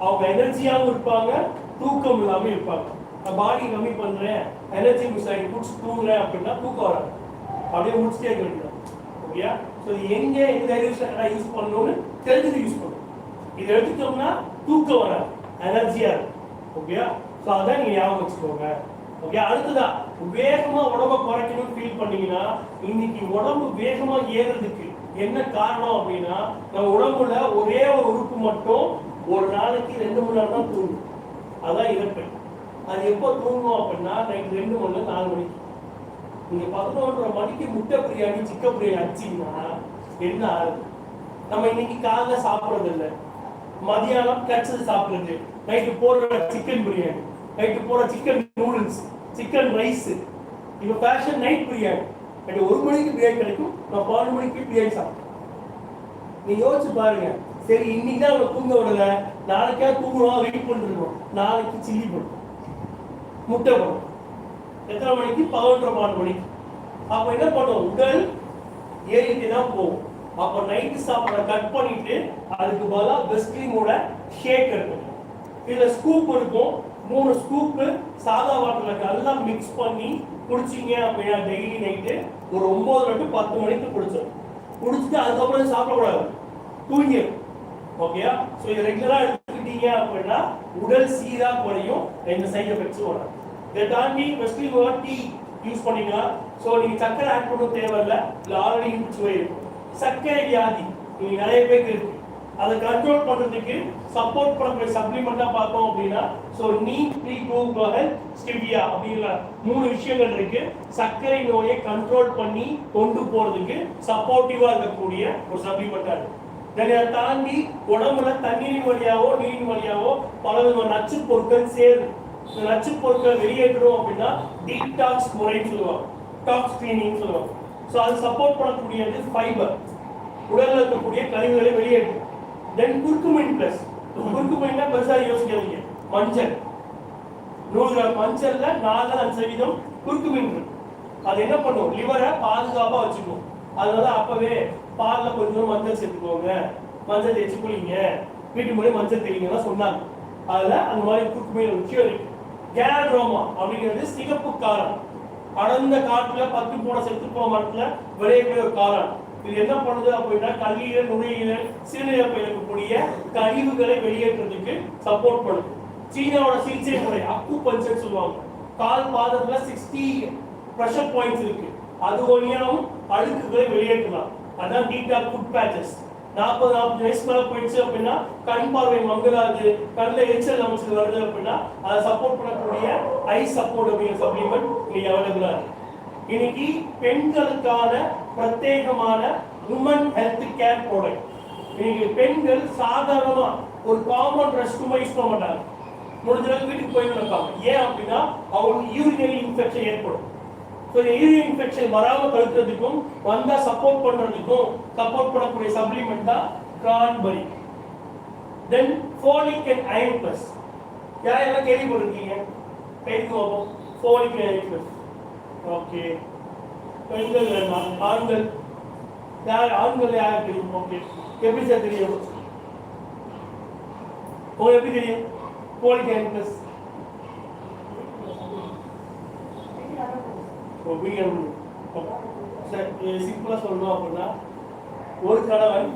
அவங்க எனர்ஜியாகவும் இருப்பாங்க, தூக்கம் இல்லாமல் இருப்பாங்க. நான் பாடி கம்மி பண்றேன், எனர்ஜி மிஸ் ஆகி குடிச்சு தூங்குறேன் அப்படின்னா தூக்கம் வராது, அப்படியே முடிச்சுட்டே இருக்க வேண்டியது. ஓகேயா? ஸோ எங்க எந்த யூஸ் பண்ணணும்னு தெரிஞ்சது யூஸ் பண்ணணும். இதை எடுத்துட்டோம்னா தூக்கம் வராது, எனர்ஜியா இருக்கும். ஓகேயா? ஸோ அதான் நீங்க ஞாபகம் வச்சுக்கோங்க. ஓகே, அடுத்ததா வேகமா உடம்ப குறைக்கணும்னு ஃபீல் பண்ணீங்கன்னா, இன்னைக்கு உடம்பு வேகமா ஏறுறதுக்கு என்ன காரணம் அப்படின்னா, நம்ம உடம்புல ஒரே ஒரு உறுப்பு மட்டும் ஒரு நாளைக்கு 2 மணி நேரம் தான் தூங்கும். அதான் இறப்பை. அது எப்போ தூங்கும் அப்படின்னா நைட் 2 மணில 4 மணிக்கு. நீங்க 11:30 மணிக்கு முட்டை பிரியாணி சிக்கன் பிரியாணி அடிச்சீங்கன்னா என்ன ஆகுது? நம்ம இன்னைக்கு காலைல சாப்பிடுறது இல்லை, மதியானம் கச்சது சாப்பிடுறது, நைட்டு போடுற சிக்கன் பிரியாணி, நைட்டு போடுற சிக்கன் நூடுல்ஸ், சிக்கன் ரைஸ், இப்போ ஃபேஷன் நைட் பிரியாணி. நைட்டு 1 மணிக்கு பிரியாணி கிடைக்கும், நான் 12 மணிக்கு பிரியாணி சாப்பிட்டேன். நீ யோசிச்சு பாருங்க. சரி, இன்னைக்கு தான் அவங்க தூங்க விடல, நாளைக்கா தூங்கணும் வெயிட் பண்ணிருக்கோம். நாளைக்கு சில்லி பண்ணும், முட்டை பண்ணும். எத்தனை மணிக்கு? 11:30 12 மணிக்கு. அப்ப என்ன பண்ணும்? உடல் ஏறிட்டு தான் போகும். அப்ப நைட்டு சாப்பாடை கட் பண்ணிட்டு அதுக்கு பதிலா பெஸ்ட்ரீமோட ஷேக் இருக்கும், இதுல ஸ்கூப் இருக்கும். 3 ஸ்கூப் சாதா வாட்டர்ல நல்லா மிக்ஸ் பண்ணி குடிச்சிங்க அப்படின்னா டெய்லி நைட்டு ஒரு 9 to 10 மணிக்கு குடிச்சோம். குடிச்சிட்டு அதுக்கப்புறம் சாப்பிடக்கூடாது, தூங்கிடும். ஓகேயா? ஸோ இதை ரெகுலரா எடுத்துக்கிட்டீங்க அப்படின்னா உடல் சீரா குறையும், எந்த சைட் எஃபெக்ட்ஸும் வராது. இதை தாண்டி வெஸ்ட்ரீமோட டீ யூஸ் பண்ணீங்கன்னா, ஸோ நீங்க சர்க்கரை ஆட் பண்ண தேவையில்லை, இல்லை ஆல்ரெடி சுவை இருக்கும். சர்க்கரை வியாதி நீங்க நிறைய பேருக்கு இருக்கு, அதை கண்ட்ரோல் பண்றதுக்கு சப்போர்ட் பண்ணக்கூடிய சப்ளிமெண்டா பார்த்தோம் அப்படின்னா, ஸோ நீம் ஸ்டிவியா அப்படிங்கிற 3 விஷயங்கள் இருக்கு. சர்க்கரை நோயை கண்ட்ரோல் பண்ணி கொண்டு போறதுக்கு சப்போர்ட்டிவா இருக்கக்கூடிய ஒரு சப்ளிமெண்டா இருக்கு. இதை தாண்டி உடம்புல தண்ணீரின் வழியாவோ நீரின் வழியாவோ பல விதமான நச்சு பொருட்கள் சேருது. இந்த நச்சு பொருட்கள் வெளியேற்றணும் அப்படின்னா டீடாக்ஸ் முறைன்னு சொல்லுவாங்க, டாக்ஸ் கிளீனிங் சொல்லுவாங்க. ஸோ அது சப்போர்ட் பண்ணக்கூடியது ஃபைபர், உடலில் இருக்கக்கூடிய கழிவுகளை வெளியேற்றும். தென் குர்குமின் பிளஸ், குர்குமின்னா பெருசாக யோசிக்காதீங்க, மஞ்சள். 100 கிராம் மஞ்சள்ல 4-5% குர்குமின் இருக்கு. அது என்ன பண்ணும்? லிவரை பாதுகாப்பா வச்சுக்கும். அதனால அப்பவே பால்ல கொஞ்சம் மஞ்சள் சேர்த்துக்கோங்க, மஞ்சள் தேய்ச்சி குளிங்க, வீட்டு முறை மஞ்சள் தெளிங்கன்னா சொன்னாங்க. அதுல அந்த மாதிரி குர்குமின் விஷயம் இருக்கு. கேலட்ரோமா அப்படிங்கிறது சிகப்பு காரம், அடர்ந்த காட்டுல 10 போன செத்து போன மரத்துல விளையக்கூடிய ஒரு காரம். இது என்ன பண்ணுது அப்படின்னா கல்லீரல், நுரையீரல், சிறுநீரகத்தில் இருக்கக்கூடிய கழிவுகளை வெளியேற்றுறதுக்கு சப்போர்ட் பண்ணுது. சீனாவோட சிகிச்சை முறை அக்குபஞ்சர் சொல்லுவாங்க. கால் பாதத்துல 60 பிரஷர் பாயிண்ட்ஸ் இருக்கு, அது வழியாவும் அழுக்குகளை வெளியேற்றலாம். அதான் டீடாக் ஃபுட் பேச்சஸ். 40 வயசு மேல போயிடுச்சு அப்படின்னா கண் பார்வை மங்கலாது, கண்ணில் எரிச்சல் அமைச்சது வருது அப்படின்னா அதை சப்போர்ட் பண்ணக்கூடிய ஐ சப்போர்ட் அப்படிங்கிற சப்ளிமெண்ட் இன்னைக்கு அவைலபிளா இருக்கு. இன்னைக்கு பெண்களுக்கான பிரத்யேகமான உமன் ஹெல்த் கேர் ப்ராடக்ட். இன்னைக்கு பெண்கள் சாதாரணமா ஒரு காமன் ரெஸ்ட் ரூம் யூஸ் பண்ண மாட்டாங்க, முடிஞ்ச அளவுக்கு வீட்டுக்கு போயிட்டு இருப்பாங்க. ஏன் அப்படின்னா அவங்களுக்கு யூரினரி இன்ஃபெக்ஷன் ஏற்படும். ஸோ இந்த யூரின் இன்ஃபெக்ஷன் வராமல் தடுக்கிறதுக்கும் வந்தா சப்போர்ட் பண்றதுக்கும் சப்போர்ட் பண்ணக்கூடிய சப்ளிமெண்ட் தான் cranberry. Then folic and iron plus. யாரெல்லாம் கேள்விப்பட்டிருக்கீங்க? கேள்விப்போம் folic and iron plus. Okay, பெண்கள் வேண்டாம், ஆண்கள் யார்? ஆண்கள் யார் தெரியும்? ஓகே, எப்படி சார் தெரியும்? உங்களுக்கு எப்படி தெரியும் ஃபோலிக் அயன் பிளஸ்? சிம்பிளா சொல்லணும் அப்படின்னா, ஒரு கணவன்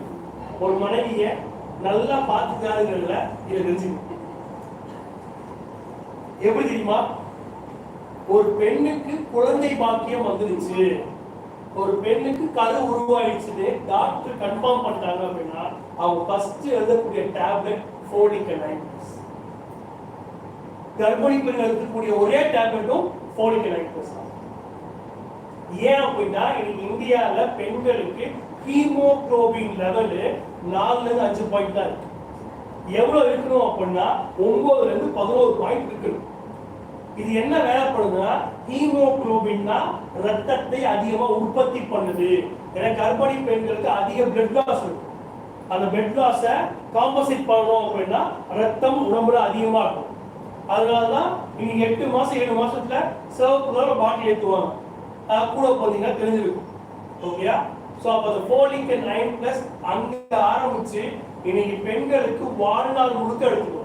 ஒரு மனைவியை நல்லா பார்த்துக்காதுங்கிறதுல இதை தெரிஞ்சுக்கணும். எப்படி தெரியுமா? ஒரு பெண்ணுக்கு குழந்தை பாக்கியம் வந்துருச்சு, ஒரு பெண்ணுக்கு கரு உருவாயிடுச்சுன்னு டாக்டர் கன்ஃபார்ம் பண்ணிட்டாங்க அப்படின்னா அவங்க ஃபர்ஸ்ட் எழுதக்கூடிய டேப்லெட் ஃபோலிக் அயன். கர்ப்பிணி பெண்கள் இருக்கக்கூடிய ஒரே டேப்லெட்டும் ஃபோலிக் அயன். ஏன் அப்படின்னா இன்னைக்கு இந்தியாவில பெண்களுக்கு ஹீமோகுளோபின் லெவல் 4-5 பாயிண்ட் தான் இருக்கு. எவ்வளவு இருக்கணும் அப்படின்னா 9 - 11 பாயிண்ட் இருக்கணும். இது என்ன வேலை பண்ணுதுன்னா, ஹீமோகுளோபின்னா ரத்தத்தை அதிகமா உற்பத்தி பண்ணுது. ஏன்னா கர்ப்பிணி பெண்களுக்கு அதிக பிளட் லாஸ் இருக்கும். அந்த பிளட் லாஸை காம்பன்சேட் பண்ணணும் அப்படின்னா ரத்தம் உடம்புல அதிகமா இருக்கும். அதனாலதான் நீங்க 8 மாசம் 7 மாசத்துல சிவப்பு பாட்டில் ஏற்றுவாங்க, கூட பார்த்தீங்கன்னா தெரிஞ்சிருக்கும். ஓகேயா? ஸோ அப்போ அந்த ஃபோலிக் அண்ட் அயன் பிளஸ் அங்கே ஆரம்பிச்சு இன்னைக்கு பெண்களுக்கு வாழ்நாள் முழுக்க எடுத்துக்கணும்.